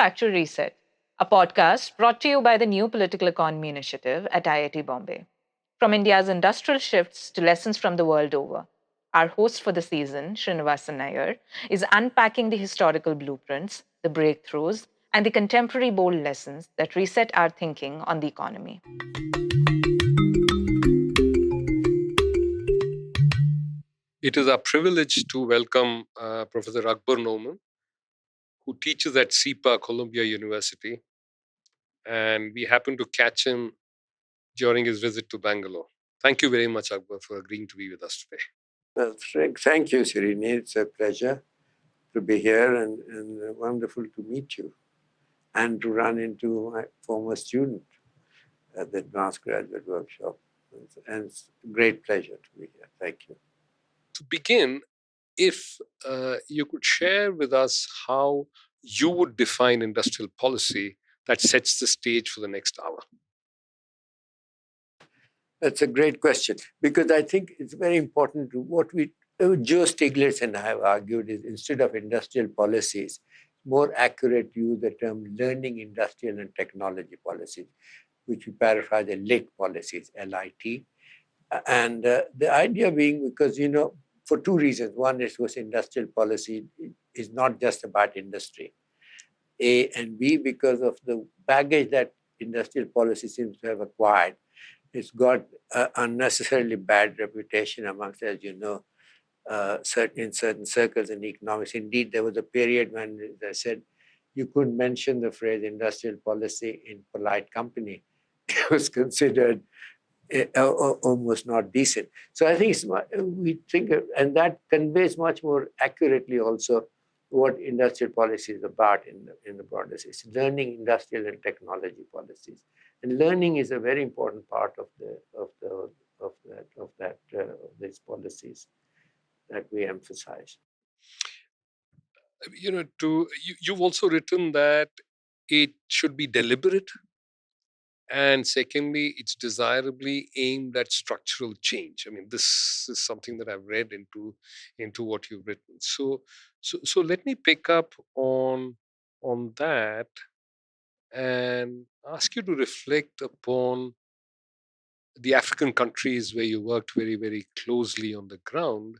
Factual Reset, a podcast brought to you by the New Political Economy Initiative at IIT Bombay. From India's industrial shifts to lessons from the world over, our host for the season, Srinivasan Iyer, is unpacking the historical blueprints, the breakthroughs, and the contemporary bold lessons that reset our thinking on the economy. It is our privilege to welcome Professor Akbar Noman, who teaches at SIPA, Columbia University. And we happened to catch him during his visit to Bangalore. Thank you very much, Akbar, for agreeing to be with us today. Well, thank you, Srini. It's a pleasure to be here and wonderful to meet you and to run into my former student at the advanced graduate workshop. And it's a great pleasure to be here. Thank you. To begin, if you could share with us how you would define industrial policy that sets the stage for the next hour. That's a great question because I think it's very important to Joe Stiglitz and I have argued is instead of industrial policies, more accurate to use the term learning, industrial, and technology policies, which we paraphrase as LIT policies, LIT. And the idea being because, for two reasons. One is was industrial policy is not just about industry. A and B, because of the baggage that industrial policy seems to have acquired. It's got an unnecessarily bad reputation amongst, as you know, in certain circles in economics. Indeed, there was a period when they said you couldn't mention the phrase industrial policy in polite company. It was considered almost not decent. So I think we think, and that conveys much more accurately also what industrial policy is about in the broader sense. Learning, industrial, and technology policies. And learning is a very important part of these policies that we emphasize. You've also written that it should be deliberate, and secondly, it's desirably aimed at structural change. I mean, this is something that I've read into what you've written. So let me pick up on that and ask you to reflect upon the African countries where you worked very, very closely on the ground.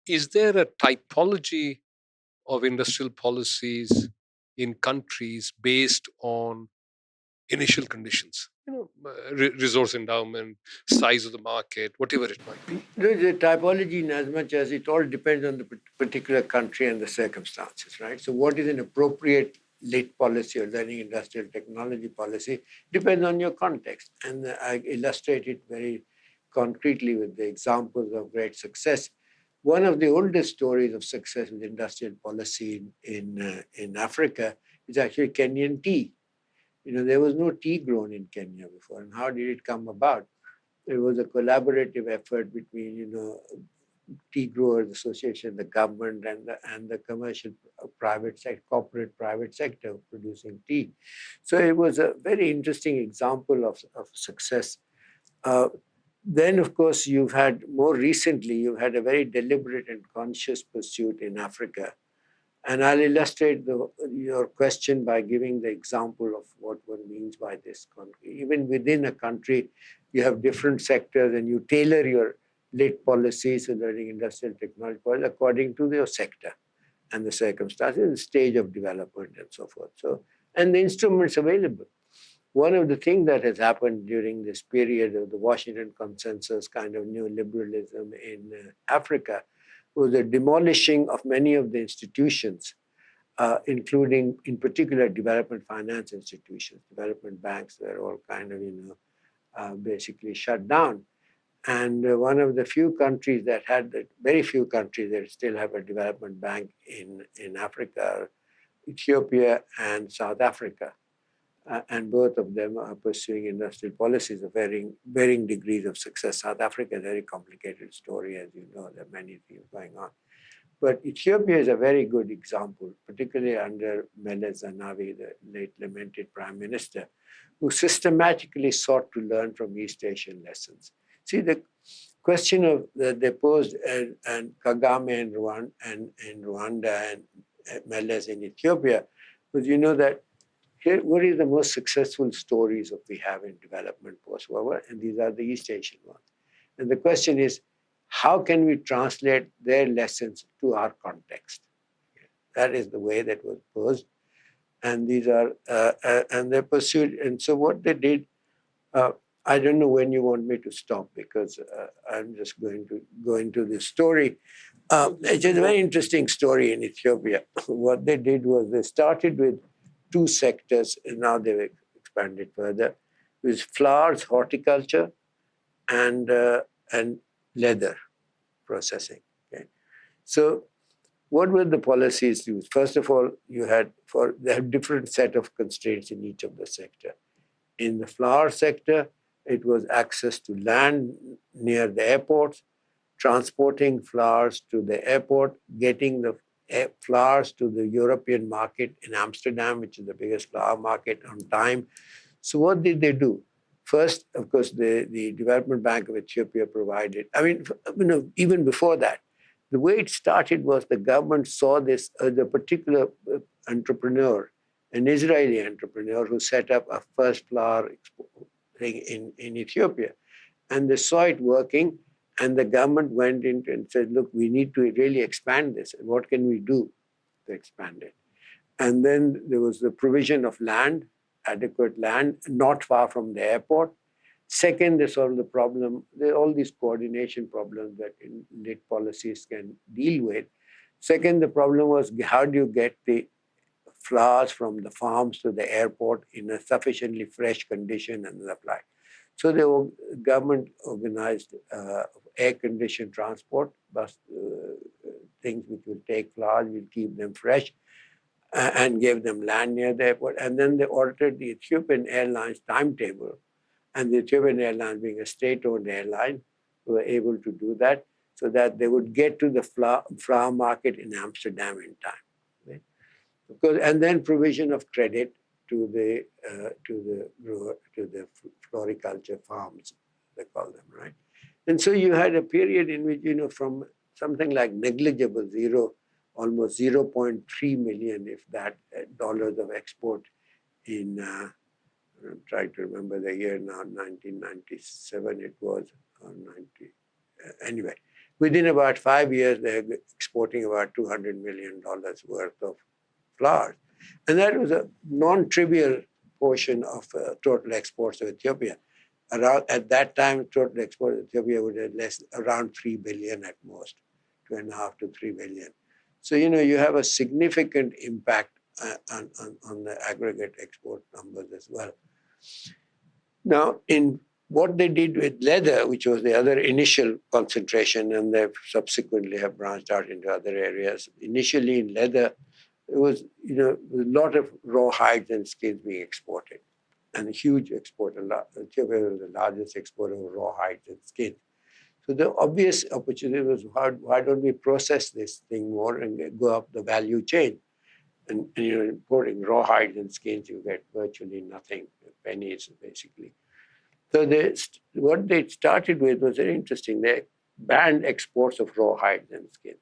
Is there a typology of industrial policies in countries based on initial conditions? Resource endowment, size of the market, whatever it might be. The typology, in as much as it all depends on the particular country and the circumstances, right? So what is an appropriate LIT policy or learning industrial technology policy depends on your context. And I illustrate it very concretely with the examples of great success. One of the oldest stories of success with industrial policy in Africa is actually Kenyan tea. There was no tea grown in Kenya before. And how did it come about? It was a collaborative effort between, Tea Growers Association, the government, and the commercial private sector, corporate private sector producing tea. So it was a very interesting example of success. Then, of course, you've had a very deliberate and conscious pursuit in Africa. And I'll illustrate your question by giving the example of what one means by this country. Even within a country, you have different sectors and you tailor your LIT policies, so learning industrial technology policy, according to your sector and the circumstances, the stage of development and so forth. And the instruments available. One of the things that has happened during this period of the Washington Consensus kind of neoliberalism in Africa was the demolishing of many of the institutions, including, in particular, development finance institutions. Development banks were all kind of, basically shut down. And one of the few countries that had, very few countries that still have a development bank in Africa are Ethiopia and South Africa. And both of them are pursuing industrial policies of varying degrees of success. South Africa is a very complicated story, as you know. There are many things going on. But Ethiopia is a very good example, particularly under Meles Zenawi, the late lamented prime minister, who systematically sought to learn from East Asian lessons. See, the question of they posed and Kagame in Rwanda and Meles in Ethiopia Because you know that here, what is the most successful stories that we have in development post-war? And these are the East Asian ones. And the question is, how can we translate their lessons to our context? That is the way that was posed. And these are, and they pursued. And so what they did, I don't know when you want me to stop because I'm just going to go into this story. It's a very interesting story in Ethiopia. What they did was they started with two sectors, and now they've expanded further, with flowers, horticulture, and leather processing. Okay, so what were the policies used? First of all, they have different set of constraints in each of the sector. In the flower sector, it was access to land near the airports, transporting flowers to the airport, getting the flowers to the European market in Amsterdam, which is the biggest flower market, on time. So what did they do? First, of course, the Development Bank of Ethiopia provided. I mean, even before that, the way it started was the government saw this the particular entrepreneur, an Israeli entrepreneur who set up a first flower thing in Ethiopia. And they saw it working, and the government went in and said, look, we need to really expand this. And what can we do to expand it? And then there was the provision of land, adequate land, not far from the airport. Second, they solved the problem, there are all these coordination problems that late policies can deal with. Second, the problem was how do you get the flowers from the farms to the airport in a sufficiently fresh condition and supply. So the government organized air-conditioned transport, bus, things which will take flowers, will keep them fresh, and gave them land near the airport. And then they altered the Ethiopian Airlines timetable. And the Ethiopian Airlines, being a state-owned airline, were able to do that so that they would get to the flower market in Amsterdam in time. Right? And then provision of credit to the floriculture farms, they call them, right? And so you had a period in which, from something like negligible zero, almost 0.3 million, if that, dollars of export in, I'm trying to remember the year now, 1997 it was, or 90, anyway. Within about 5 years, they're exporting about $200 million worth of flowers. And that was a non-trivial portion of total exports of Ethiopia. At that time, total export of Ethiopia would have around 3 billion at most, 2.5 to 3 billion. So, you have a significant impact on the aggregate export numbers as well. Now, in what they did with leather, which was the other initial concentration, and they subsequently have branched out into other areas. Initially in leather, it was, a lot of raw hides and skins being exported, and a huge exporter. Ethiopia was the largest exporter of raw hides and skins. So the obvious opportunity was, why don't we process this thing more and go up the value chain? And importing raw hides and skins, you get virtually nothing, pennies basically. So what they started with was very interesting. They banned exports of raw hides and skins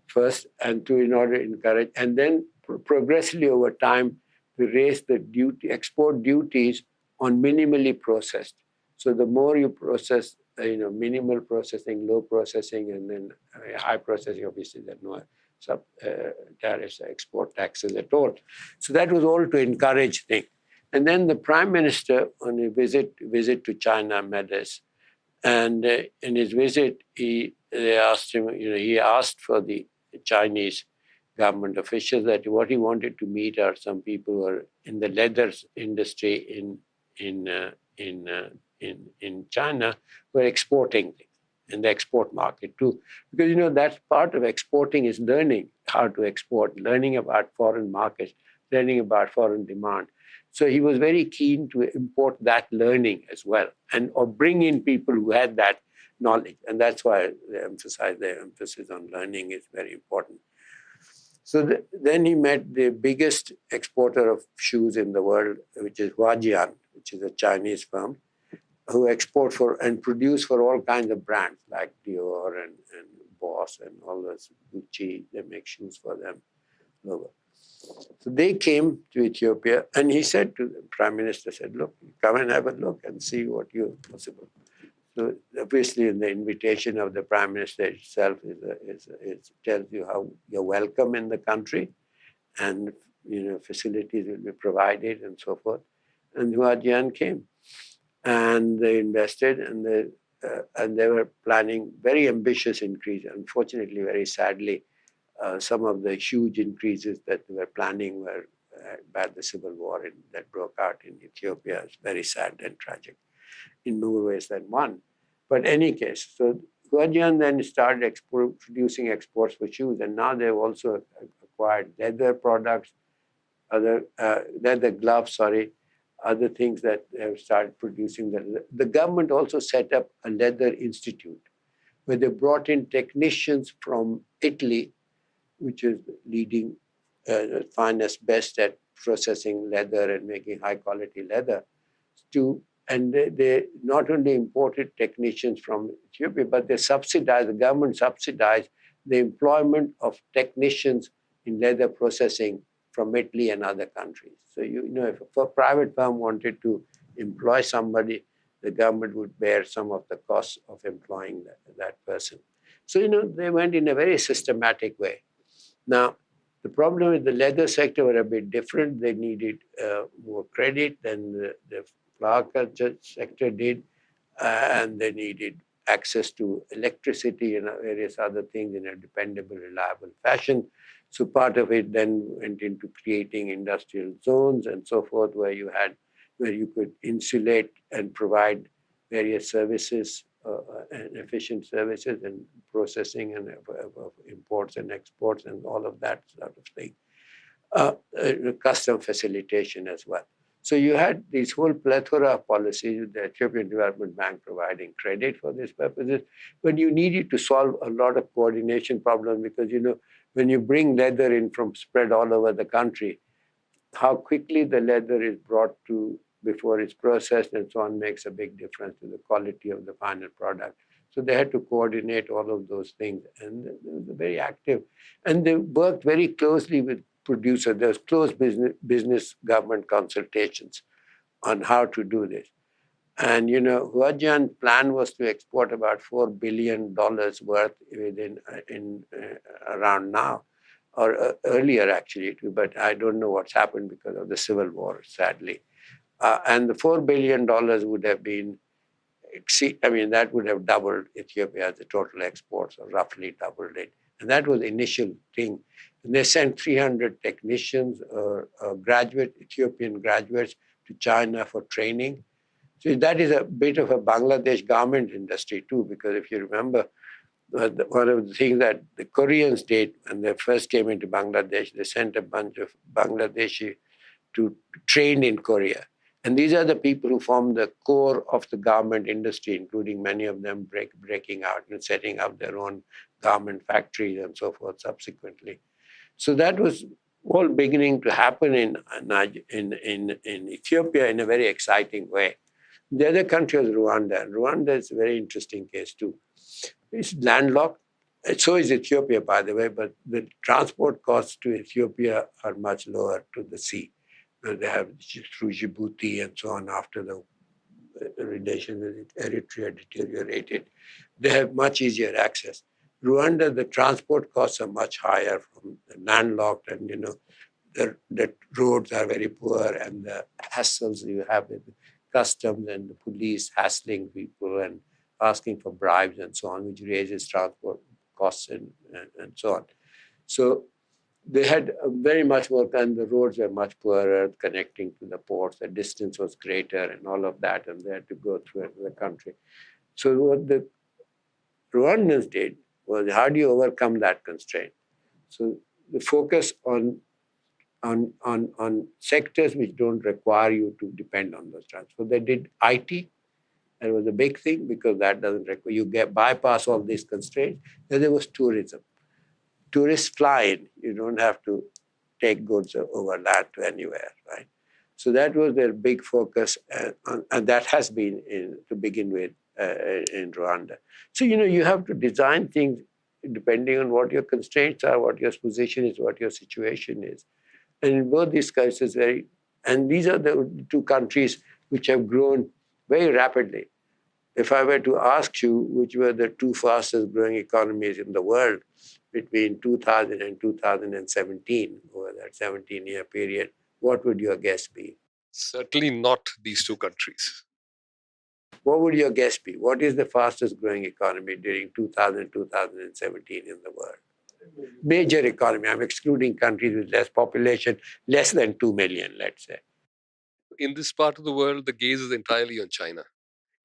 first, and in order to encourage, and then progressively over time, we raised the export duties on minimally processed. So the more you process, minimal processing, low processing, and then high processing, obviously there are no tariffs, export taxes at all. So that was all to encourage things. And then the prime minister, on a visit to China, met us, and in his visit, they asked him, he asked for the Chinese government officials that what he wanted to meet are some people who are in the leather industry in China who are exporting things in the export market too. Because, that's part of exporting is learning how to export, learning about foreign markets, learning about foreign demand. So he was very keen to import that learning as well, or bring in people who had that knowledge. And that's why the emphasis on learning is very important. So then he met the biggest exporter of shoes in the world, which is Huajian, which is a Chinese firm, who export for and produce for all kinds of brands like Dior and Boss and all those, Gucci. They make shoes for them. over. So they came to Ethiopia, and he said to the Prime Minister, said, look, come and have a look and see what you possible. So obviously, in the invitation of the Prime Minister itself tells you how you're welcome in the country, and facilities will be provided and so forth. And Huajian came, and they invested, and they were planning very ambitious increase. Unfortunately, very sadly, some of the huge increases that they were planning were by the civil war that broke out in Ethiopia. It's very sad and tragic in more ways than one. But any case, so Guardian then started producing exports for shoes, and now they've also acquired leather products, other leather gloves, other things that have started producing. The government also set up a leather institute where they brought in technicians from Italy, which is leading, finest, best at processing leather and making high quality leather. And they not only imported technicians from Ethiopia, but the government subsidized the employment of technicians in leather processing from Italy and other countries. So, if a private firm wanted to employ somebody, the government would bear some of the costs of employing that person. So, they went in a very systematic way. Now, the problem with the leather sector were a bit different. They needed more credit than the flower culture sector did, and they needed access to electricity and various other things in a dependable, reliable fashion. So part of it then went into creating industrial zones and so forth, where you could insulate and provide various services and efficient services and processing and of imports and exports and all of that sort of thing. Custom facilitation as well. So you had this whole plethora of policies, the Ethiopian Development Bank providing credit for these purposes, but you needed to solve a lot of coordination problems because, when you bring leather in from spread all over the country, how quickly the leather is brought to before it's processed and so on makes a big difference to the quality of the final product. So they had to coordinate all of those things, and they were very active. And they worked very closely with producers. There was close business government consultations on how to do this. And Huajian's plan was to export about $4 billion worth around now, or earlier actually, but I don't know what's happened because of the civil war, sadly. And the $4 billion would have been, that would have doubled Ethiopia's total exports, or roughly doubled it. And that was the initial thing. And they sent 300 technicians or Ethiopian graduates to China for training. So that is a bit of a Bangladesh garment industry too, because if you remember, one of the things that the Koreans did when they first came into Bangladesh, they sent a bunch of Bangladeshi to train in Korea. And these are the people who form the core of the garment industry, including many of them breaking out and setting up their own garment factories and so forth subsequently. So that was all beginning to happen in Ethiopia in a very exciting way. The other country was Rwanda. Rwanda is a very interesting case too. It's landlocked. So is Ethiopia, by the way, but the transport costs to Ethiopia are much lower to the sea. They have through Djibouti and so on after the relations with Eritrea deteriorated. They have much easier access. Rwanda, the transport costs are much higher from landlocked, and the roads are very poor, and the hassles you have with customs and the police hassling people and asking for bribes and so on, which raises transport costs and so on. So they had very much work, and the roads were much poorer connecting to the ports. The distance was greater and all of that, and they had to go through the country. So what the Rwandans did was, how do you overcome that constraint? So the focus on sectors which don't require you to depend on those transport. They did IT. That was a big thing because that doesn't require you bypass all these constraints. Then there was tourism. Tourists fly in. You don't have to take goods over land to anywhere, right? So that was their big focus, and that has been to begin with in Rwanda. So you have to design things depending on what your constraints are, what your position is, what your situation is. And in both these cases, and these are the two countries which have grown very rapidly. If I were to ask you which were the two fastest growing economies in the world between 2000 and 2017, over that 17-year period, what would your guess be? Certainly not these two countries. What would your guess be? What is the fastest growing economy during 2000, 2017 in the world? Major economy. I'm excluding countries with less population, less than 2 million, let's say. In this part of the world, the gaze is entirely on China.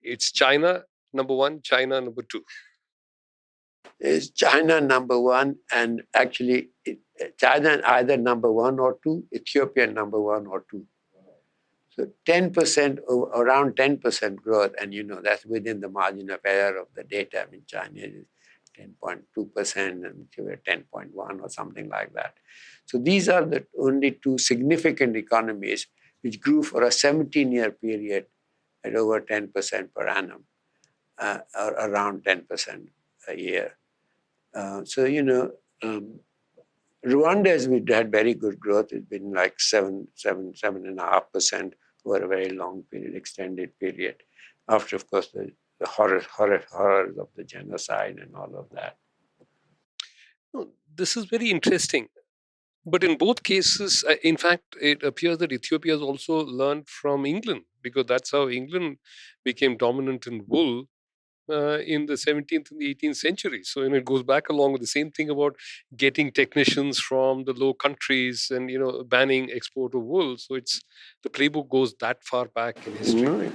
It's China number one, China number two. Is China number one, and actually China either number one or two, Ethiopia number one or two. So 10%, around 10% growth, and that's within the margin of error of the data. I mean, China is 10.2% and Ethiopia 10.1 or something like that. So these are the only two significant economies which grew for a 17-year period at over 10% per annum, or around 10% a year. Rwanda has had very good growth. It's been like 7.5% over a very long period, extended period. After, of course, the horrors of the genocide and all of that. No, this is very interesting. But in both cases, in fact, it appears that Ethiopia has also learned from England, because that's how England became dominant in wool in the 17th and the 18th century. So it goes back along with the same thing about getting technicians from the Low Countries and banning export of wool. So the playbook goes that far back in history. Right.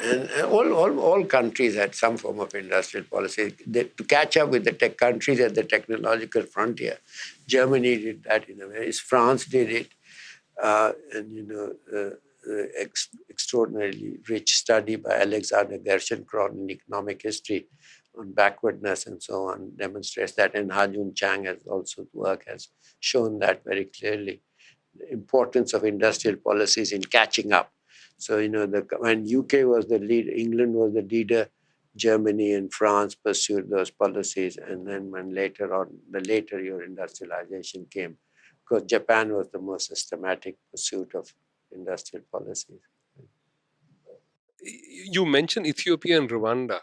And all countries had some form of industrial policy to catch up with the tech countries at the technological frontier. Germany did that in a way. France did it, extraordinarily rich study by Alexander Gerschenkron in economic history on backwardness and so on demonstrates that, and Ha-Joon Chang has also work has shown that very clearly. The importance of industrial policies in catching up. So when UK was the lead, England was the leader, Germany and France pursued those policies, and then when later your industrialization came, because Japan was the most systematic pursuit of industrial policies. You mentioned Ethiopia and Rwanda.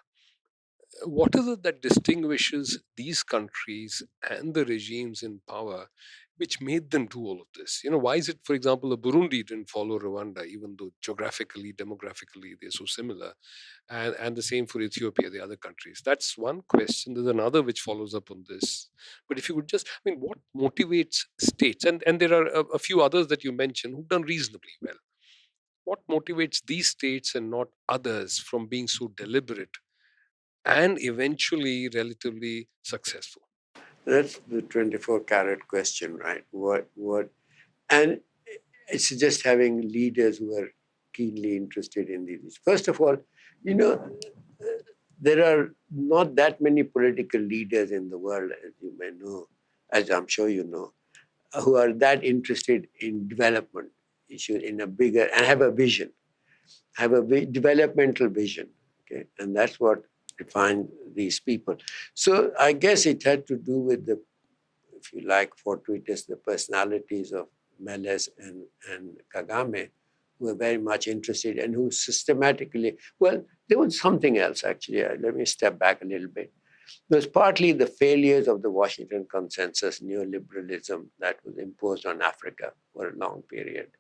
What is it that distinguishes these countries and the regimes in power which made them do all of this? Why is it, for example, Burundi didn't follow Rwanda, even though geographically, demographically, they're so similar? And the same for Ethiopia, the other countries. That's one question. There's another which follows up on this. But if you could what motivates states? And there are a few others that you mentioned who've done reasonably well. What motivates these states and not others from being so deliberate and eventually relatively successful? That's the 24-carat question, right? And it's just having leaders who are keenly interested in these. First of all, there are not that many political leaders in the world, as you may know, as I'm sure you know, who are that interested in development issues in a bigger, and have a vision, have a developmental vision. Okay, and that's what defines these people. So I guess it had to do with if you like, fortuitous, the personalities of Meles and Kagame, who were very much interested and who systematically, there was something else actually. Let me step back a little bit. It was partly the failures of the Washington Consensus neoliberalism that was imposed on Africa for a long period,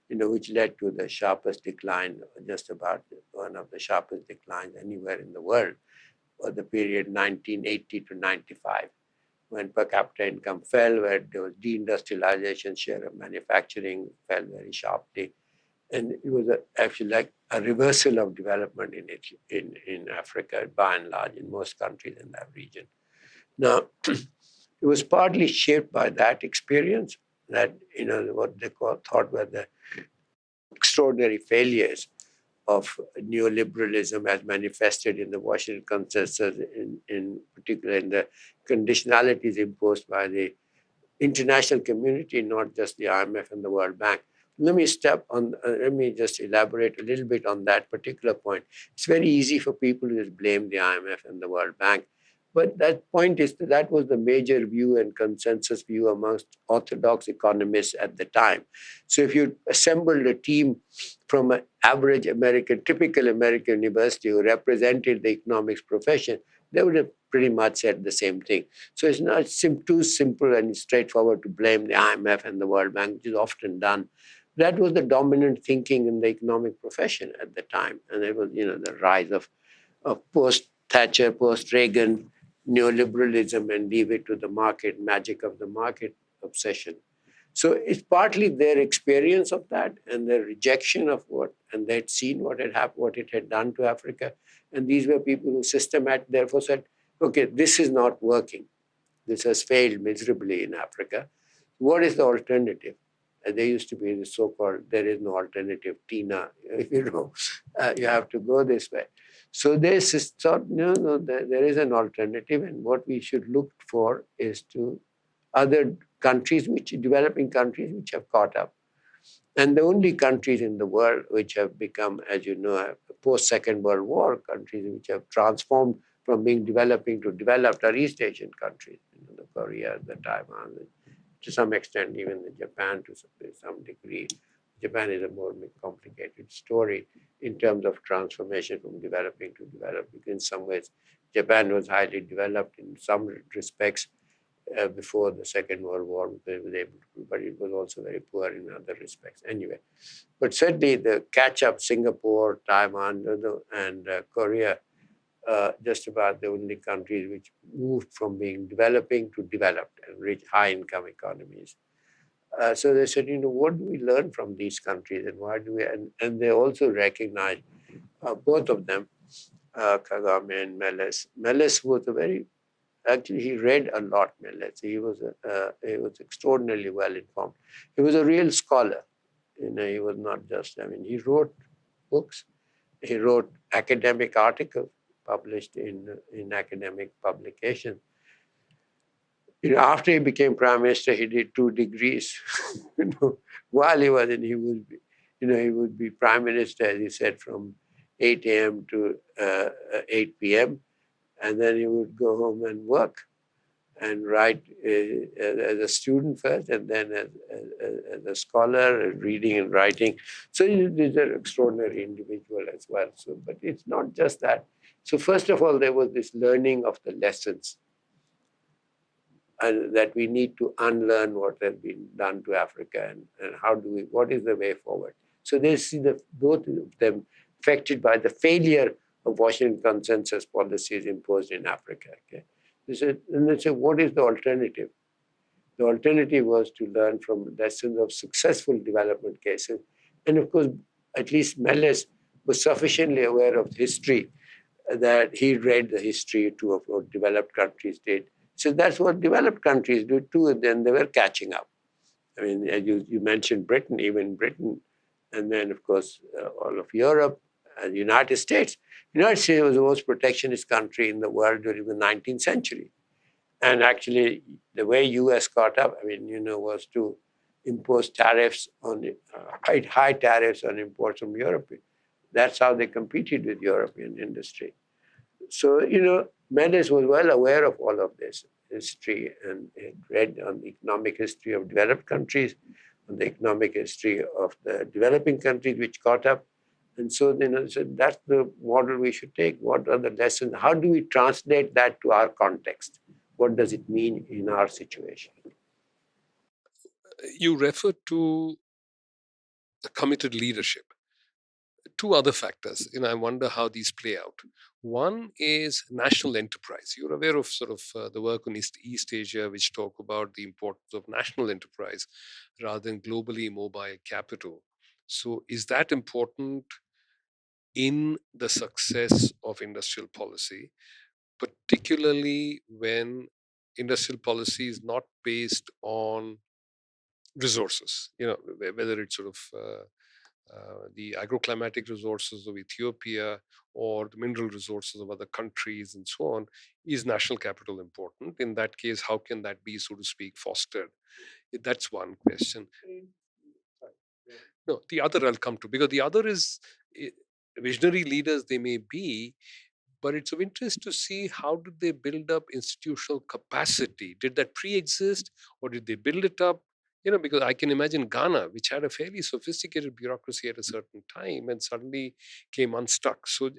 which led to the sharpest decline, just about one of the sharpest declines anywhere in the world, for the period 1980 to 95. When per capita income fell, where there was deindustrialization, share of manufacturing fell very sharply. And it was actually like a reversal of development in Africa, by and large, in most countries in that region. Now, it was partly shaped by that experience, that, what they thought were the extraordinary failures of neoliberalism as manifested in the Washington Consensus, in particular in the conditionalities imposed by the international community, not just the IMF and the World Bank. Let me just elaborate a little bit on that particular point. It's very easy for people to just blame the IMF and the World Bank, But that point is that was the major view and consensus view amongst orthodox economists at the time. So if you assembled a team from an average American, typical American university who represented the economics profession, they would have pretty much said the same thing. So it's not too simple and straightforward to blame the IMF and the World Bank, which is often done. That was the dominant thinking in the economic profession at the time. And it was, the rise of post Thatcher, post Reagan neoliberalism and leave it to the market, magic of the market obsession. So it's partly their experience of that and their rejection of and they'd seen what had happened, what it had done to Africa. And these were people who therefore said, okay, this is not working. This has failed miserably in Africa. What is the alternative? And there used to be the so-called, there is no alternative, Tina, you have to go this way. So they thought, no, there is an alternative, and what we should look for is to other countries, developing countries which have caught up. And the only countries in the world which have become, as you know, post-Second World War countries which have transformed from being developing to developed are East Asian countries, the Korea, the Taiwan, to some extent even the Japan to some degree. Japan is a more complicated story in terms of transformation from developing to developing. In some ways, Japan was highly developed in some respects before the Second World War, because it was able to, but it was also very poor in other respects. Anyway, but certainly the catch-up, Singapore, Taiwan, and Korea, just about the only countries which moved from being developing to developed and reach high-income economies. So they said, what do we learn from these countries, and why do we? And they also recognize both of them, Kagame and Meles. Meles was a very actually he read a lot. Meles. He was extraordinarily well informed. He was a real scholar. He was not just. I mean, he wrote books. He wrote academic articles published in academic publications. After he became prime minister, he did 2 degrees. While he was in, he would be prime minister, as he said, from 8 a.m. to 8 p.m. And then he would go home and work and write as a student first, and then as a scholar, reading and writing. So he's an extraordinary individual as well. So, but it's not just that. So first of all, there was this learning of the lessons, and that we need to unlearn what has been done to Africa, and what is the way forward. So they see both of them affected by the failure of Washington consensus policies imposed in Africa. Okay? And they said, what is the alternative? The alternative was to learn from lessons of successful development cases. And of course, at least Meles was sufficiently aware of history that he read the history too of what developed countries did. So that's what developed countries do too, and then they were catching up. I mean, as you mentioned Britain, even Britain, and then of course all of Europe and the United States. The United States was the most protectionist country in the world during the 19th century. And actually, the way US caught up, was to impose tariffs on high tariffs on imports from Europe. That's how they competed with European industry. So, Mendes was well aware of all of this history and had read on the economic history of developed countries, on the economic history of the developing countries which caught up. And so, so that's the model we should take. What are the lessons? How do we translate that to our context? What does it mean in our situation? You refer to committed leadership. Two other factors, I wonder how these play out. One is national enterprise. You're aware of sort of the work on East Asia, which talk about the importance of national enterprise rather than globally mobile capital. So, is that important in the success of industrial policy, particularly when industrial policy is not based on resources? Whether it's sort of the agroclimatic resources of Ethiopia or the mineral resources of other countries and so on, is national capital important? In that case, how can that be, so to speak, fostered? That's one question. No, the other I'll come to, because the other is visionary leaders they may be, But it's of interest to see how did they build up institutional capacity? Did that pre-exist, or did they build it up? Because I can imagine Ghana, which had a fairly sophisticated bureaucracy at a certain time and suddenly came unstuck. So,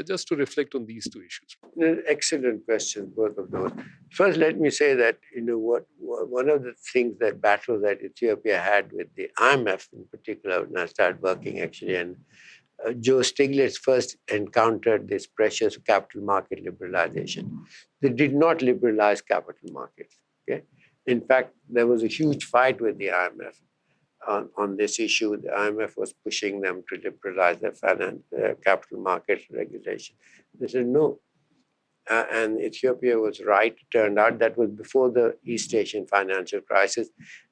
just to reflect on these two issues. Excellent questions, both of those. First, let me say that one of the things that battle that Ethiopia had with the IMF in particular, when I started working actually, and Joe Stiglitz first encountered this pressures of capital market liberalization. They did not liberalize capital markets. Okay, in fact, there was a huge fight with the IMF on this issue. The IMF was pushing them to liberalize their capital market regulation. They said no, and Ethiopia was right. It turned out that was before the East Asian financial crisis.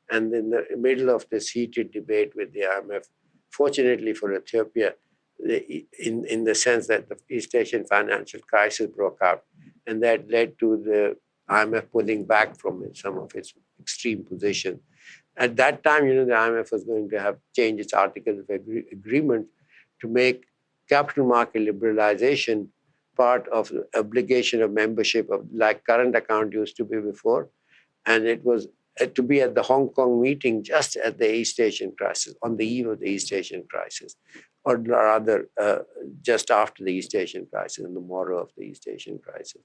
And in the middle of this heated debate with the IMF, fortunately for Ethiopia, in the sense that the East Asian financial crisis broke out, and that led to the IMF pulling back from some of its extreme positions. At that time, the IMF was going to have changed its articles of agreement to make capital market liberalization part of the obligation of membership of like current account used to be before. And it was to be at the Hong Kong meeting just at the East Asian crisis, on the eve of the East Asian crisis, or rather just after the East Asian crisis, on the morrow of the East Asian crisis.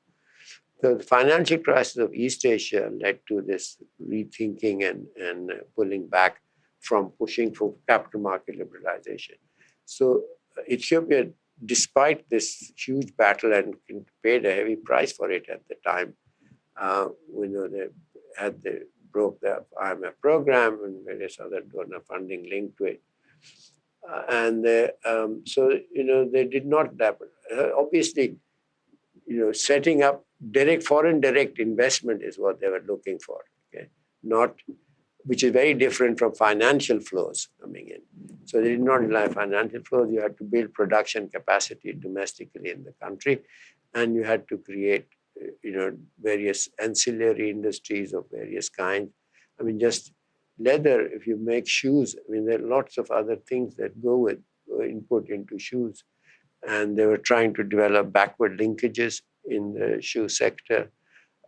So the financial crisis of East Asia led to this rethinking and pulling back from pushing for capital market liberalization. So Ethiopia, despite this huge battle and paid a heavy price for it at the time, they broke the IMF program and various other donor funding linked to it. They did not obviously, setting up foreign direct investment is what they were looking for. Okay, not which is very different from financial flows coming in. So they did not rely on financial flows. You had to build production capacity domestically in the country, and you had to create, various ancillary industries of various kinds. I mean, just leather. If you make shoes, there are lots of other things that go with input into shoes, and they were trying to develop backward linkages in the shoe sector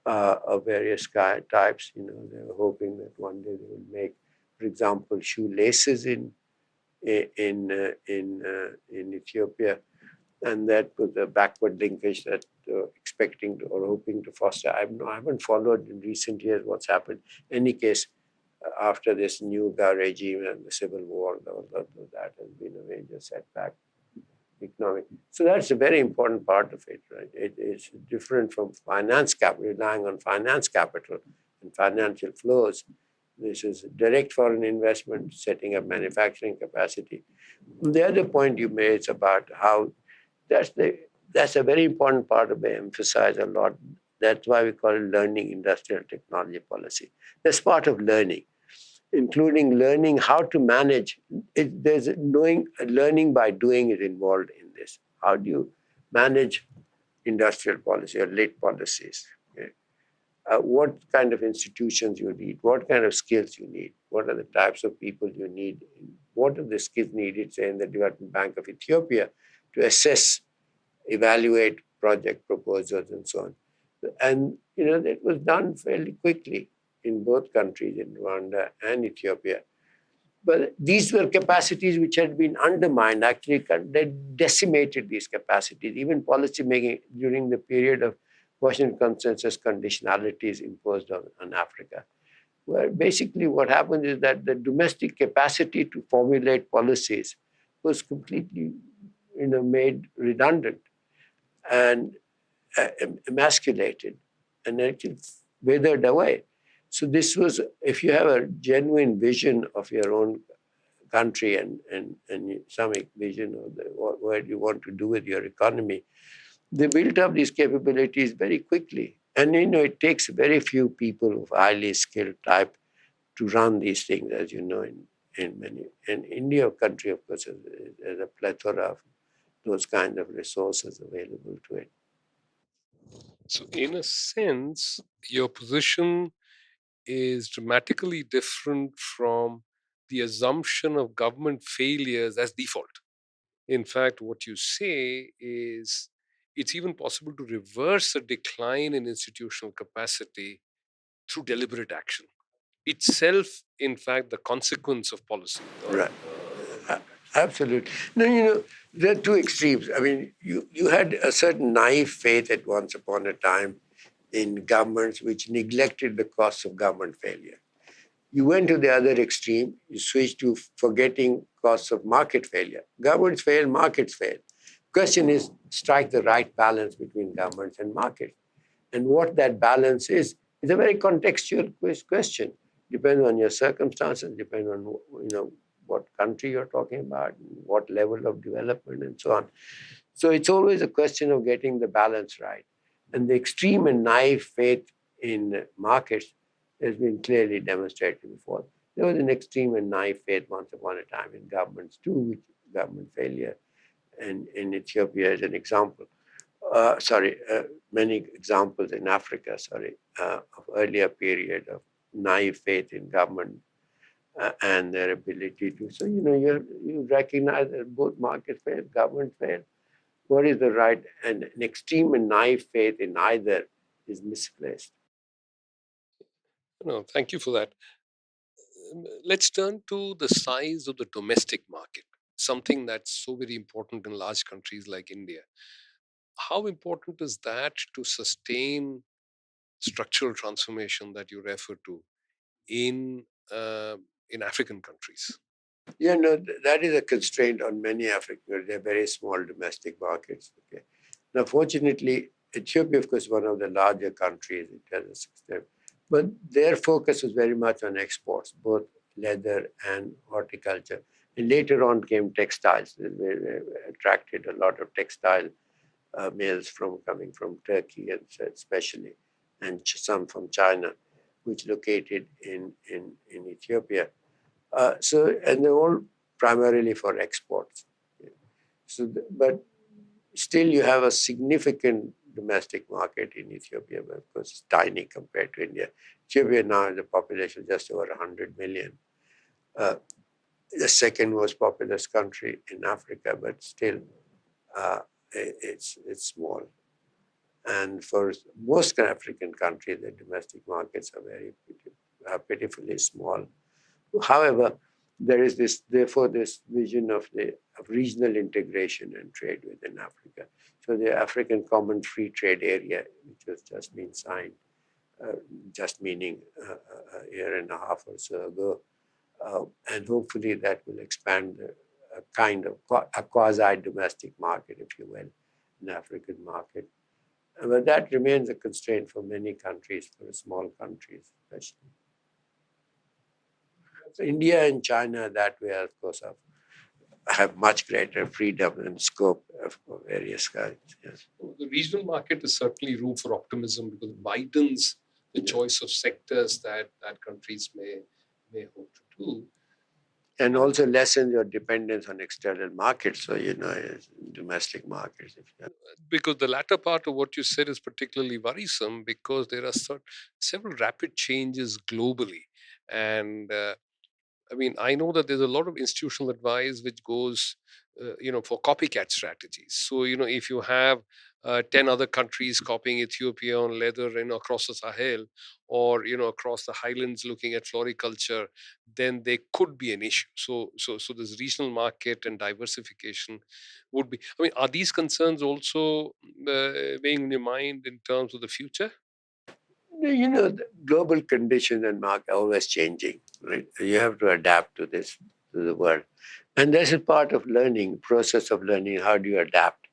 of various types. They were hoping that one day they would make, for example, shoelaces in Ethiopia, and that was a backward linkage that expecting to, or hoping to foster. I haven't followed in recent years what's happened. In any case, after this new regime and the civil war, that has been a major setback. Economic. So that's a very important part of it, right? It is different from finance capital, relying on finance capital and financial flows. This is direct foreign investment, setting up manufacturing capacity. The other point you made is about how that's a very important part of it, emphasize a lot. That's why we call it learning industrial technology policy. That's part of learning, including learning how to manage. There's learning by doing is involved in this. How do you manage industrial policy or lit policies? Okay? What kind of institutions you need? What kind of skills you need? What are the types of people you need? What are the skills needed, say, in the Development Bank of Ethiopia to assess, evaluate project proposals and so on? And, that was done fairly quickly in both countries, in Rwanda and Ethiopia. But these were capacities which had been undermined. Actually, they decimated these capacities. Even policy making during the period of Washington Consensus conditionalities imposed on Africa, where basically what happened is that the domestic capacity to formulate policies was completely, made redundant and emasculated, and actually withered away. So this was, if you have a genuine vision of your own country and some vision of what you want to do with your economy, they built up these capabilities very quickly. And it takes very few people of highly skilled type to run these things, as you know, in India country, of course, there's a plethora of those kind of resources available to it. So, in a sense, your position is dramatically different from the assumption of government failures as default. In fact, what you say is it's even possible to reverse a decline in institutional capacity through deliberate action. Itself, in fact, the consequence of policy. Right. A- Absolutely. No, there are two extremes. I mean, you had a certain naive faith at once upon a time in governments which neglected the costs of government failure. You went to the other extreme, you switched to forgetting costs of market failure. Governments fail, markets fail. Question is, strike the right balance between governments and markets. And what that balance is a very contextual question. Depends on your circumstances, depends on what country you're talking about, what level of development, and so on. So it's always a question of getting the balance right. And the extreme and naive faith in markets has been clearly demonstrated before. There was an extreme and naive faith once upon a time in governments too, which government failure, and in Ethiopia as an example. Many examples in Africa, of earlier period of naive faith in government and their ability to. So, you recognize that both market fail, government fail. What is the right? And an extreme and naive faith in either is misplaced. No, thank you for that. Let's turn to the size of the domestic market, something that's so very important in large countries like India. How important is that to sustain structural transformation that you refer to in uh, in African countries? Yeah, no, that is a constraint on many African. They're very small domestic markets. Okay. Now, fortunately, Ethiopia, of course, is one of the larger countries. It has a system, but their focus was very much on exports, both leather and horticulture. And later on came textiles. They attracted a lot of textile mills from coming from Turkey, and especially, and some from China, which located in Ethiopia. And they're all primarily for exports. But still, you have a significant domestic market in Ethiopia, but of course, it's tiny compared to India. Ethiopia now has a population just over 100 million. Uh, the second most populous country in Africa, but still, it's small. And for most African countries, the domestic markets are are pitifully small. However, there is therefore this vision of regional integration and trade within Africa. So the African Common Free Trade Area, which has just been signed, just meaning a year and a half or so ago, and hopefully that will expand a kind of a quasi-domestic market, if you will, an African market. But that remains a constraint for many countries, for small countries especially. So India and China that way, of course, have much greater freedom and scope of various kinds. Yes. The regional market is certainly room for optimism because it widens the choice of sectors that countries may hope to do. And also lessen your dependence on external markets. So, domestic markets. Because the latter part of what you said is particularly worrisome because there are several rapid changes globally. And I mean, I know that there's a lot of institutional advice which goes, for copycat strategies. So, if you have 10 other countries copying Ethiopia on leather, across the Sahel, or across the highlands looking at floriculture, then there could be an issue. So this regional market and diversification would be. I mean, are these concerns also weighing in your mind in terms of the future? The global conditions and market are always changing, right? You have to adapt to the world. And that's a part of learning, process of learning. How do you adapt?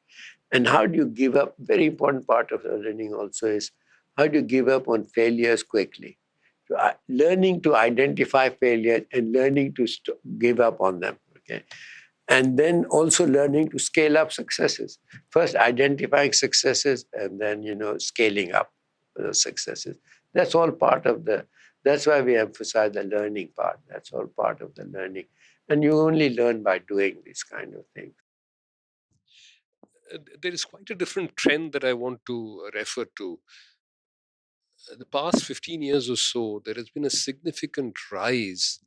And how do you give up? Very important part of the learning also is how do you give up on failures quickly? So, learning to identify failures and learning to give up on them. Okay, and then also learning to scale up successes. First, identifying successes, and then scaling up those successes. That's all part of the. That's why we emphasize the learning part. That's all part of the learning, and you only learn by doing these kind of things. There is quite a different trend that I want to refer to. The past 15 years or so, there has been a significant rise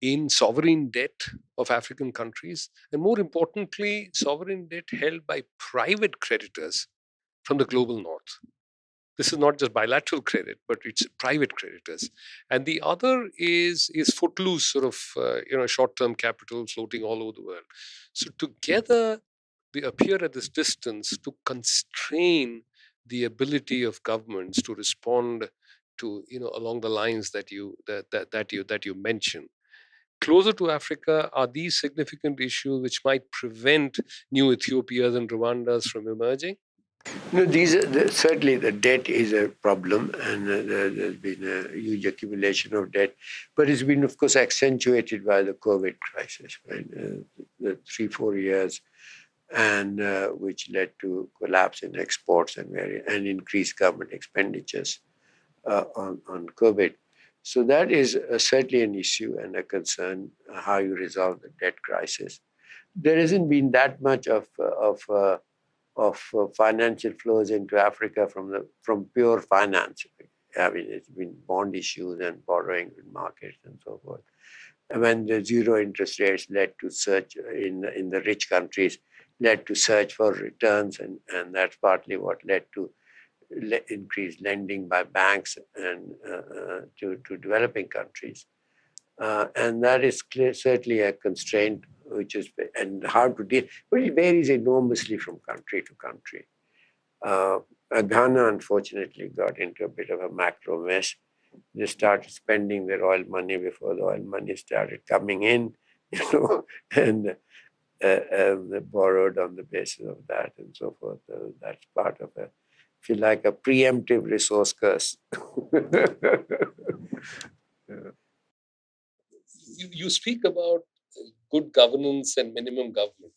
in sovereign debt of African countries, and more importantly, sovereign debt held by private creditors from the global north. This is not just bilateral credit, but it's private creditors. And the other is footloose sort of short-term capital floating all over the world. So together they appear at this distance to constrain the ability of governments to respond to, along the lines that you mentioned. Closer to Africa, are these significant issues which might prevent new Ethiopias and Rwandas from emerging? No, certainly the debt is a problem, and there's been a huge accumulation of debt, but it's been, of course, accentuated by the COVID crisis, right? The 3-4 years, and which led to collapse in exports and increased government expenditures on COVID. So that is certainly an issue and a concern, how you resolve the debt crisis. There hasn't been that much of financial flows into Africa from pure finance. I mean, it's been bond issues and borrowing in markets and so forth. And when the zero interest rates led to surge in the rich countries, led to search for returns, and that's partly what led to increased lending by banks and to developing countries. And that is certainly a constraint which is and hard to deal, but it varies enormously from country to country. Ghana, unfortunately, got into a bit of a macro mess. They started spending their oil money before the oil money started coming in, and they borrowed on the basis of that and so forth. That's part of if you like, a preemptive resource curse. You speak about good governance and minimum government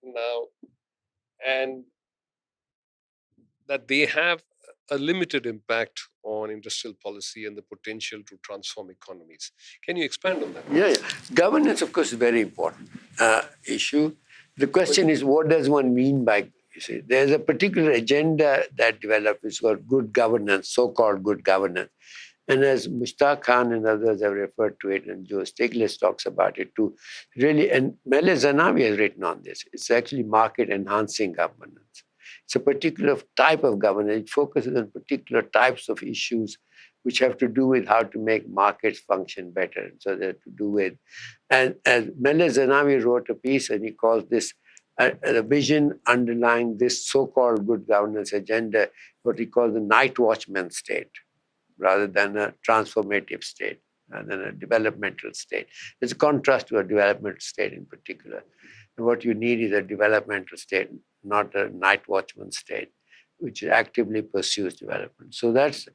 now, and that they have a limited impact on industrial policy and the potential to transform economies. Can you expand on that? Yeah. Governance, of course, is a very important issue. The question is, what does one mean by, there's a particular agenda that developed, it's called good governance, so-called good governance. And as Mushtaq Khan and others have referred to it, and Joe Stiglitz talks about it too, really, and Mele Zenawi has written on this, it's actually market-enhancing governance. It's a particular type of governance. It focuses on particular types of issues which have to do with how to make markets function better. So they're to do with, and as Mele Zenawi wrote a piece, and he calls this a vision underlying this so-called good governance agenda, what he calls the night watchman state, rather than a transformative state, rather than a developmental state. It's a contrast to a developmental state in particular. And what you need is a developmental state, not a night watchman state, which actively pursues development. So that's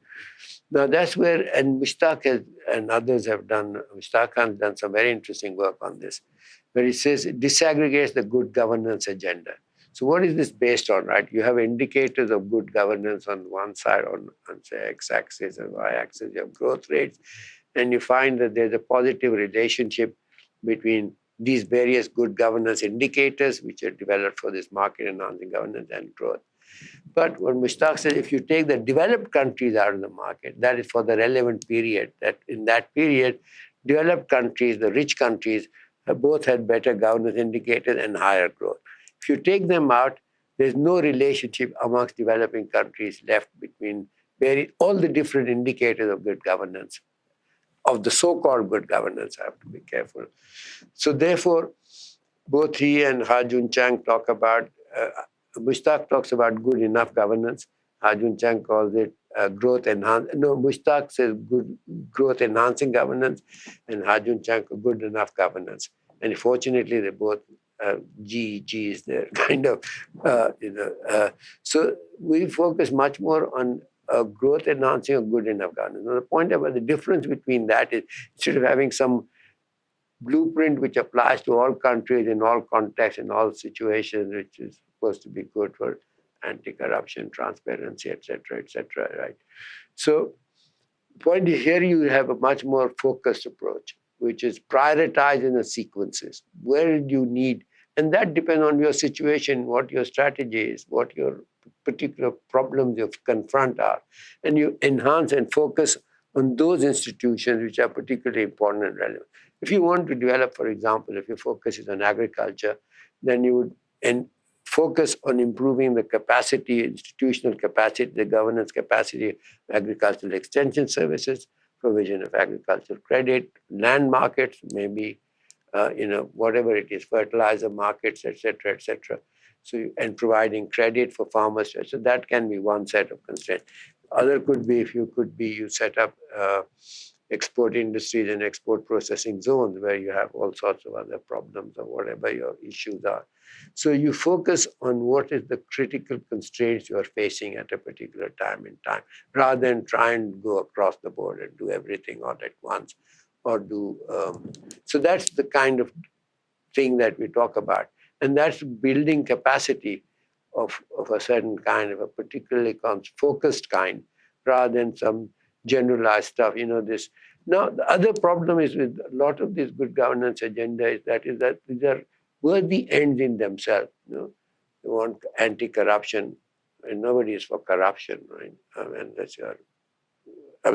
where, and Mushtaq and others have done, Mushtaq Khan has done some very interesting work on this, where he says it disaggregates the good governance agenda. So what is this based on, right? You have indicators of good governance on one side, on say, x-axis and y-axis, you have growth rates, and you find that there's a positive relationship between these various good governance indicators, which are developed for this market-enhancing governance and growth. But what Mushtaq says, if you take the developed countries out of the market, that is for the relevant period, that in that period, developed countries, the rich countries, have both had better governance indicators and higher growth. If you take them out, there's no relationship amongst developing countries left between all the different indicators of good governance, of the so-called good governance. I have to be careful. So therefore, both he and Ha-Joon Chang talk about, Mushtaq talks about good enough governance. Ha-Joon Chang calls it Mushtaq says good growth enhancing governance, and Ha-Joon Chang good enough governance. And fortunately, they both GEG is there, kind of, so we focus much more on growth enhancing or good enough governance. Now, the point about the difference between that is, instead of having some blueprint which applies to all countries in all contexts, in all situations, which is supposed to be good for anti-corruption, transparency, etc., right? So, the point is, here you have a much more focused approach, which is prioritized in the sequences. Where do you need, and that depends on your situation, what your strategy is, what your particular problems you confront are, and you enhance and focus on those institutions which are particularly important and relevant. If you want to develop, for example, if your focus is on agriculture, then you would focus on improving the capacity, institutional capacity, the governance capacity of agricultural extension services, provision of agricultural credit, land markets, maybe whatever it is, fertilizer markets, etc., etc. So, and providing credit for farmers. So that can be one set of constraints. Other could be, you set up export industries and export processing zones where you have all sorts of other problems or whatever your issues are. So you focus on what is the critical constraints you are facing at a particular time in time, rather than try and go across the board and do everything all at once, or do. So that's the kind of thing that we talk about, and that's building capacity of a certain kind, of a particularly focused kind, rather than some generalized stuff. This. Now, the other problem is with a lot of this good governance agenda is that these are worthy ends in themselves. They want anti-corruption, and nobody is for corruption, right?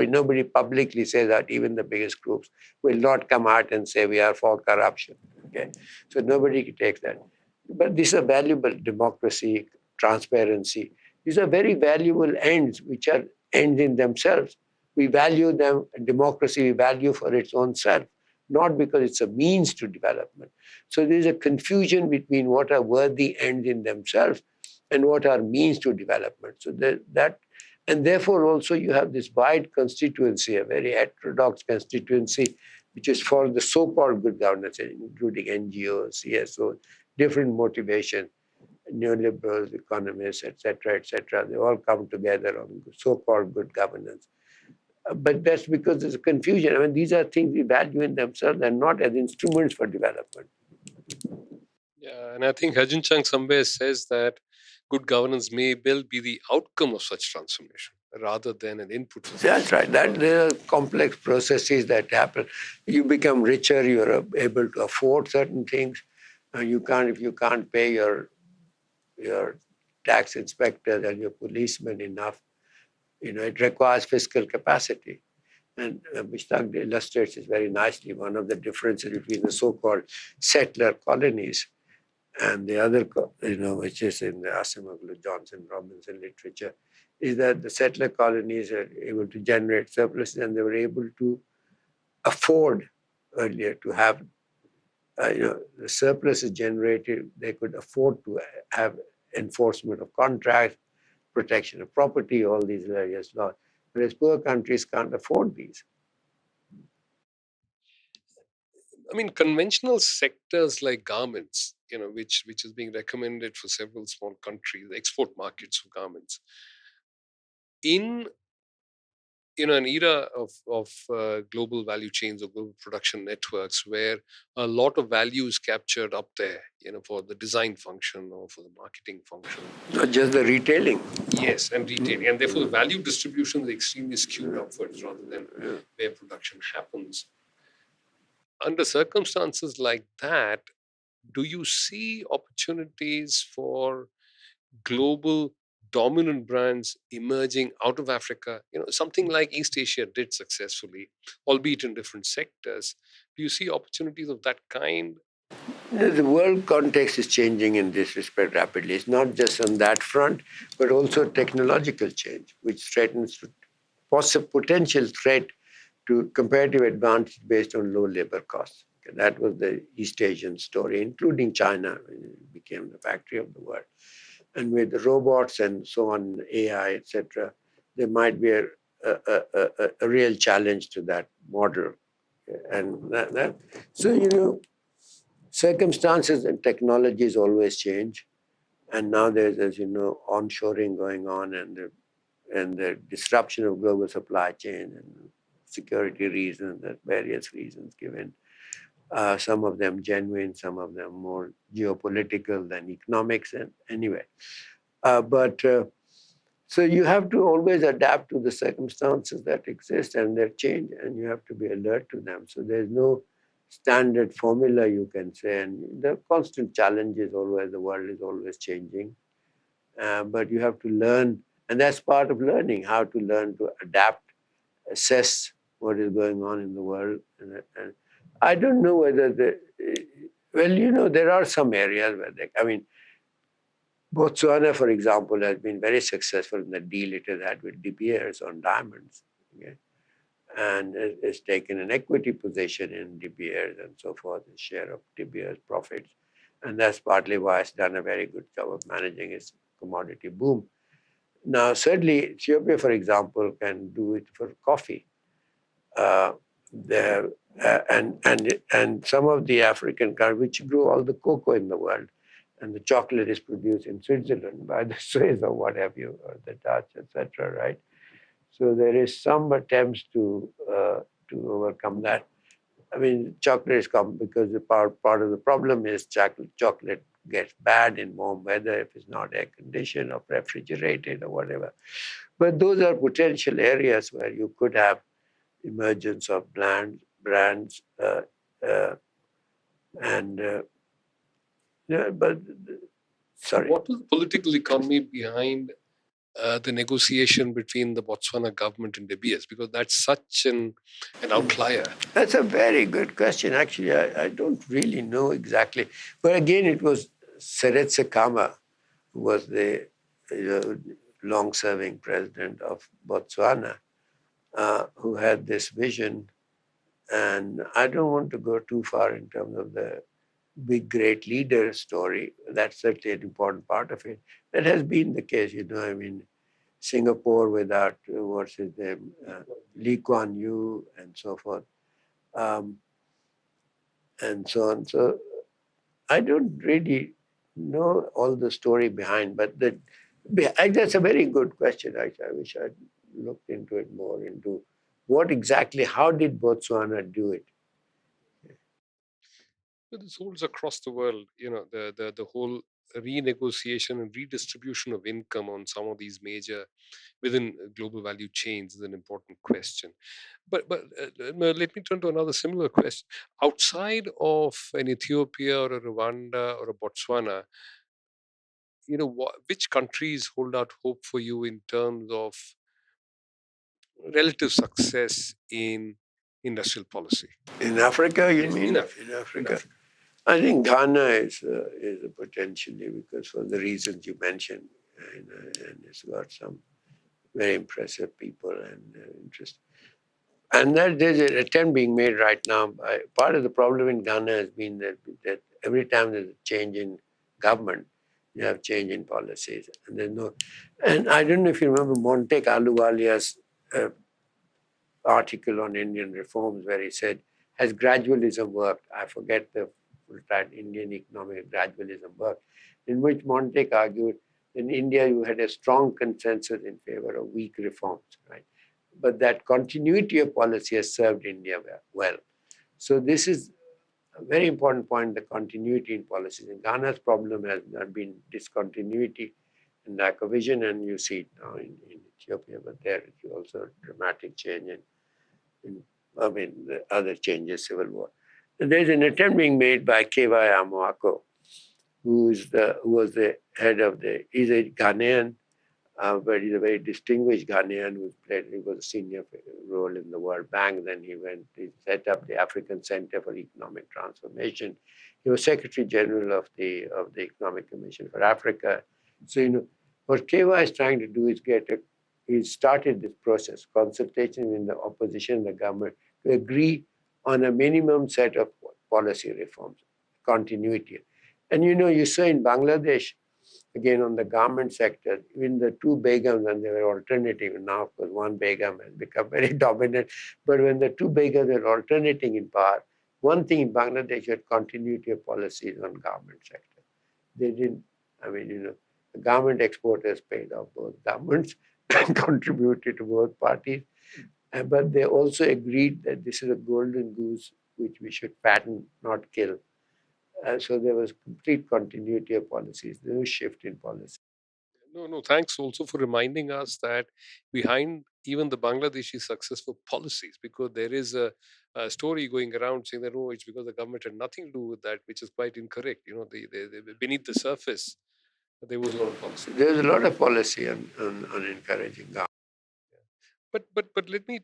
Nobody publicly says that. Even the biggest groups will not come out and say we are for corruption. Okay, so nobody takes that. But these are valuable: democracy, transparency. These are very valuable ends, which are ends in themselves. We value them. Democracy we value for its own self, not because it's a means to development. So there's a confusion between what are worthy ends in themselves and what are means to development. So that. And therefore, also, you have this wide constituency, a very heterodox constituency, which is for the so-called good governance, including NGOs, CSOs, different motivations, neoliberals, economists, etc. They all come together on so-called good governance. But that's because there's a confusion. These are things we value in themselves and not as instruments for development. Yeah, and I think Hajin Chang somewhere says that good governance may well be the outcome of such transformation rather than an input. That's right. That there are complex processes that happen. You become richer. You're able to afford certain things. If you can't pay your tax inspectors and your policemen enough, it requires fiscal capacity. And Mishtaq illustrates this very nicely. One of the differences between the so-called settler colonies and the other, which is in the Asimoglu, Johnson, Robinson literature, is that the settler colonies are able to generate surpluses, and they were able to afford earlier to have, the surpluses generated, they could afford to have enforcement of contracts, protection of property, all these various laws. Whereas poor countries can't afford these. Conventional sectors like garments, which is being recommended for several small countries, export markets of garments, in an era of global value chains or global production networks where a lot of value is captured up there, for the design function or for the marketing function. Not just the retailing. Yes, and retailing. And therefore, the value distribution is extremely skewed upwards rather than where production happens. Under circumstances like that, do you see opportunities for global dominant brands emerging out of Africa? Something like East Asia did successfully, albeit in different sectors. Do you see opportunities of that kind? The world context is changing in this respect rapidly. It's not just on that front, but also technological change, which threatens to potential threat to comparative advantage based on low labor costs. Okay, that was the East Asian story, including China, when it became the factory of the world. And with the robots and so on, AI, etc., there might be a real challenge to that model. And circumstances and technologies always change. And now there's, as you know, onshoring going on, and the disruption of global supply chain and security reasons, and various reasons given. Some of them genuine, some of them more geopolitical than economics. And anyway, so you have to always adapt to the circumstances that exist and their change, and you have to be alert to them. So there's no standard formula you can say, and the constant challenge is always, the world is always changing. But you have to learn, and that's part of learning, how to learn to adapt assess what is going on in the world. And I don't know whether there are some areas where I mean, Botswana, for example, has been very successful in the deal it has had with De Beers on diamonds. Okay? And has taken an equity position in De Beers and so forth, a share of De Beers' profits. And that's partly why it's done a very good job of managing its commodity boom. Now, certainly, Ethiopia, for example, can do it for coffee. Uh, there, and some of the African countries which grow all the cocoa in the world, and the chocolate is produced in Switzerland by the Swiss or what have you, or the Dutch, etc. Right? So there is some attempts to overcome that. I mean, chocolate is come because the part of the problem is chocolate gets bad in warm weather if it's not air conditioned or refrigerated or whatever. But those are potential areas where you could have emergence of brands, uh, and yeah, but sorry. What was the political economy behind the negotiation between the Botswana government and De Beers? Because that's such an outlier. That's a very good question. Actually, I don't really know exactly. But again, it was Seretse Khama who was the long-serving president of Botswana, who had this vision. And I don't want to go too far in terms of the big, great leader story. That's certainly an important part of it. That has been the case, I mean, Singapore without, what's his name, Lee Kuan Yew and so forth, um, and so on. So I don't really know all the story behind, but that's a very good question. I wish I'd looked into it more, into how did Botswana do it? But this holds across the world. The whole renegotiation and redistribution of income on some of these major within global value chains is an important question. But let me turn to another similar question. Outside of an Ethiopia or a Rwanda or a Botswana, which countries hold out hope for you in terms of relative success in industrial policy? In Africa, you Yes, mean? in Africa. In Africa. I think Ghana is a potentially, because for the reasons you mentioned, and it's got some very impressive people and interest. And there's an attempt being made right now. Part of the problem in Ghana has been that every time there's a change in government, you have change in policies. And there's no, and I don't know if you remember Montek Aluwalia's uh, article on Indian reforms where he said, has gradualism worked? I forget the full-time Indian economic gradualism worked, in which Montek argued in India you had a strong consensus in favor of weak reforms, right? But that continuity of policy has served India well. So this is a very important point, the continuity in policies. And Ghana's problem has not been discontinuity and lack of vision, and you see it now in Ethiopia, but there is also a dramatic change the other changes, civil war. And there's an attempt being made by K.Y. Amoako, who was the head of he's a Ghanaian, but he's a very distinguished Ghanaian he was a senior role in the World Bank. Then he set up the African Center for Economic Transformation. He was Secretary General of the Economic Commission for Africa. So, what KY is trying to do is he started this process, consultation in the opposition and the government, to agree on a minimum set of policy reforms, continuity. And you saw in Bangladesh, again on the garment sector, even the two Begums, and they were alternating. Now, of course, one Begum has become very dominant. But when the two Begums were alternating in power, one thing in Bangladesh had continuity of policies on garment sector. They didn't, the garment exporters paid off both governments and contributed to both parties. But they also agreed that this is a golden goose which we should pattern, not kill. So there was complete continuity of policies, no shift in policy. No, no, thanks also for reminding us that behind even the Bangladeshi successful policies, because there is a story going around saying that, oh, it's because the government had nothing to do with that, which is quite incorrect. Beneath the surface, there was a lot of policy. There's a lot of policy on encouraging government. But let me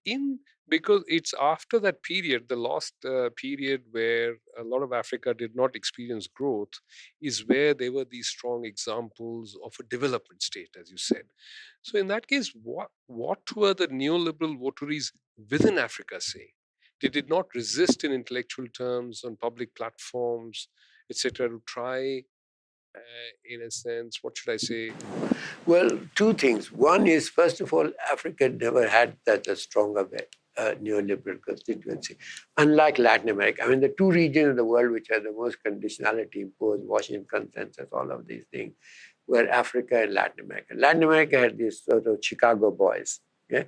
in because it's after that period, the lost period where a lot of Africa did not experience growth, is where there were these strong examples of a development state, as you said. So in that case, what were the neoliberal votaries within Africa saying? They did not resist in intellectual terms on public platforms, etc., to try, in a sense, what should I say? Well, two things. One is, first of all, Africa never had that a stronger neoliberal constituency, unlike Latin America. I mean, the two regions of the world which are the most conditionality imposed, Washington Consensus, all of these things, were Africa and Latin America. Latin America had these sort of Chicago boys. Yeah?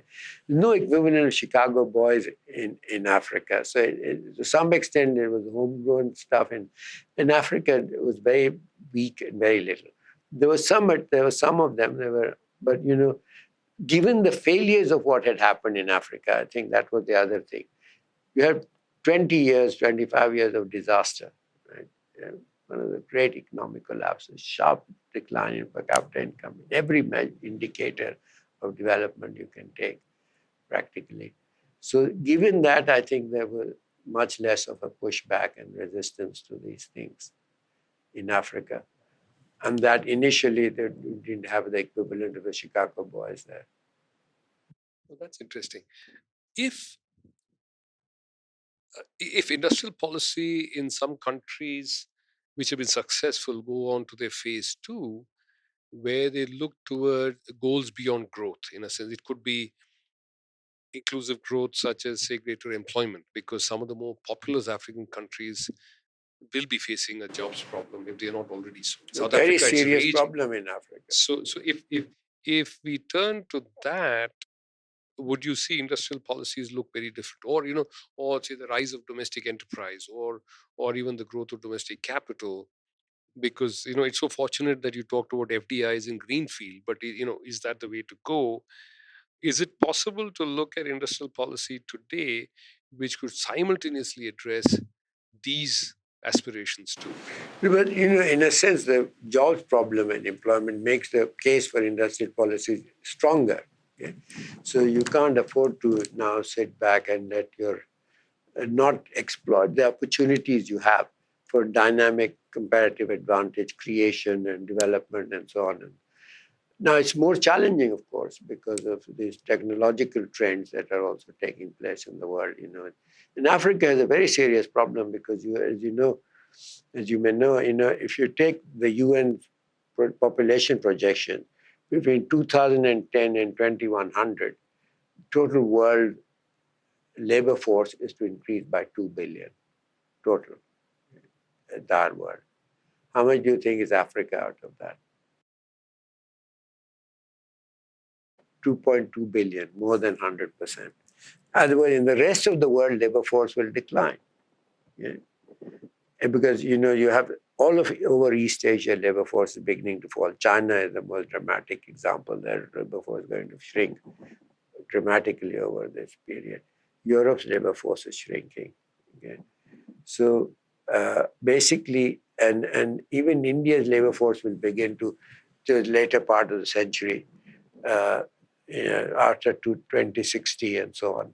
No equivalent of Chicago boys in Africa. So to some extent, there was homegrown stuff. In Africa, it was very weak and very little. There were some of them. But given the failures of what had happened in Africa, I think that was the other thing. You had 20 years, 25 years of disaster, right? One of the great economic collapses, sharp decline in per capita income, every indicator of development you can take practically. So, given that, I think there was much less of a pushback and resistance to these things in Africa. And that initially they didn't have the equivalent of the Chicago boys there. Well, that's interesting. If if industrial policy in some countries which have been successful go on to their phase two, where they look toward goals beyond growth, in a sense, it could be inclusive growth, such as, say, greater employment, because some of the more populous African countries will be facing a jobs problem if they are not already so. A South very Africa, it's serious raging. problem in Africa. So if we turn to that, would you see industrial policies look very different, or or say the rise of domestic enterprise, or even the growth of domestic capital? Because it's so fortunate that you talked about FDIs in greenfield, but is that the way to go? Is it possible to look at industrial policy today which could simultaneously address these aspirations too? But in a sense, the jobs problem and employment makes the case for industrial policies stronger. Okay? So you can't afford to now sit back and let your not exploit the opportunities you have for dynamic comparative advantage creation and development and so on. Now it's more challenging, of course, because of these technological trends that are also taking place in the world. And Africa has a very serious problem because as you may know, if you take the UN population projection between 2010 and 2100, total world labor force is to increase by 2 billion total, entire world. How much do you think is Africa out of that? 2.2 billion, more than 100%. Otherwise, in the rest of the world, labor force will decline. Yeah? And because you have all of over East Asia, labor force is beginning to fall. China is the most dramatic example. Their labor force is going to shrink dramatically over this period. Europe's labor force is shrinking. Okay? So basically, and even India's labor force will begin to the later part of the century, after 2060 and so on,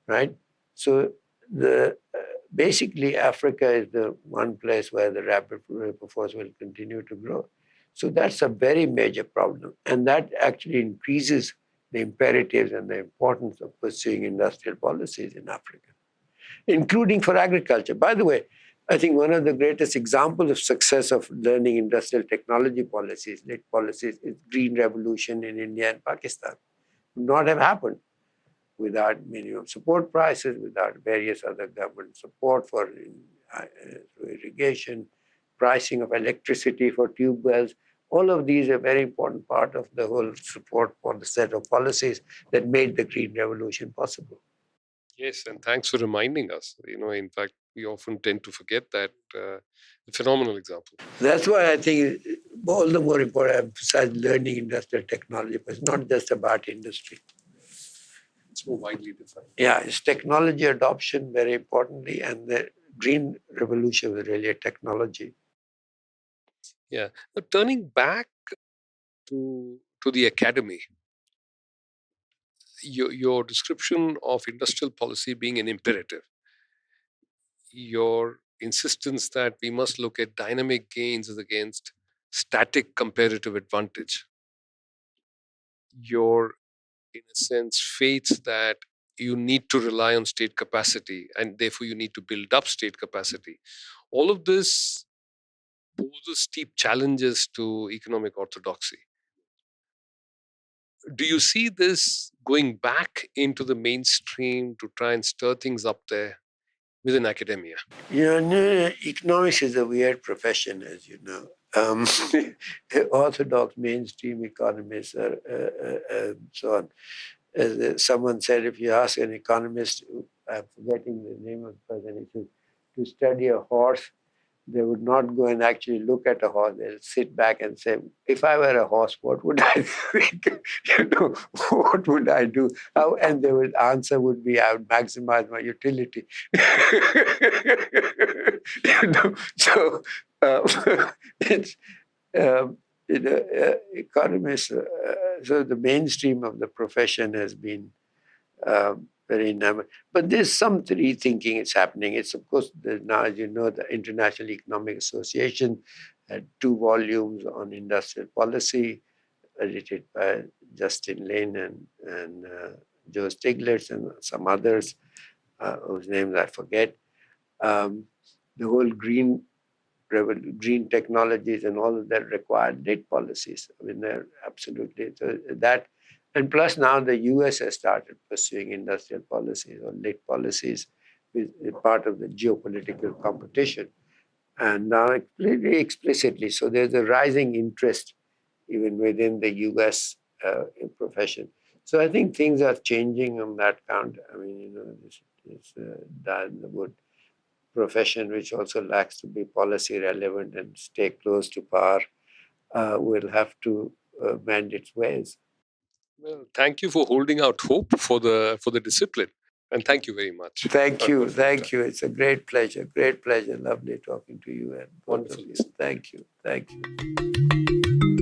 right? So the basically Africa is the one place where the rapid labor force will continue to grow. So that's a very major problem, and that actually increases the imperatives and the importance of pursuing industrial policies in Africa, including for agriculture. By the way, I think one of the greatest examples of success of learning industrial technology policies, late policies, is green revolution in India and Pakistan. Would not have happened without minimum support prices, without various other government support for irrigation, pricing of electricity for tube wells. All of these are very important part of the whole support for the set of policies that made the green revolution possible. Yes, and thanks for reminding us. In fact, we often tend to forget that phenomenal example. That's why I think all the more important to emphasize learning industrial technology, but it's not just about industry. It's more widely defined. Yeah, it's technology adoption very importantly, and the green revolution was really a technology. Yeah. Now, turning back to the academy, your description of industrial policy being an imperative, your insistence that we must look at dynamic gains as against static comparative advantage, your, in a sense, faith that you need to rely on state capacity and therefore you need to build up state capacity. All of this poses steep challenges to economic orthodoxy. Do you see this going back into the mainstream to try and stir things up there within academia? Economics is a weird profession, as you know. Orthodox mainstream economists are so on. As someone said, if you ask an economist, I'm forgetting the name of the person, he said, to study a horse, they would not go and actually look at a horse. They'll sit back and say, if I were a horse, what would I think? What would I do? How? And the answer would be, I would maximize my utility. So it's, economists, so the mainstream of the profession has been very enamored. But there's some rethinking it's happening. It's, of course, now, as you know, the International Economic Association had 2 volumes on industrial policy, edited by Justin Lane and Joe Stiglitz and some others whose names I forget. The whole green technologies and all of that required late policies. I mean, they're absolutely so that. And plus, now the US has started pursuing industrial policies or late policies with part of the geopolitical competition. And now, very explicitly, so there's a rising interest even within the US profession. So I think things are changing on that count. I mean, this wood profession, which also lacks to be policy relevant and stay close to power, will have to mend its ways. Well, thank you for holding out hope for the discipline, and thank you very much. Thank you, thank you. It's a great pleasure, great pleasure. Lovely talking to you and both of you. Thank you, thank you.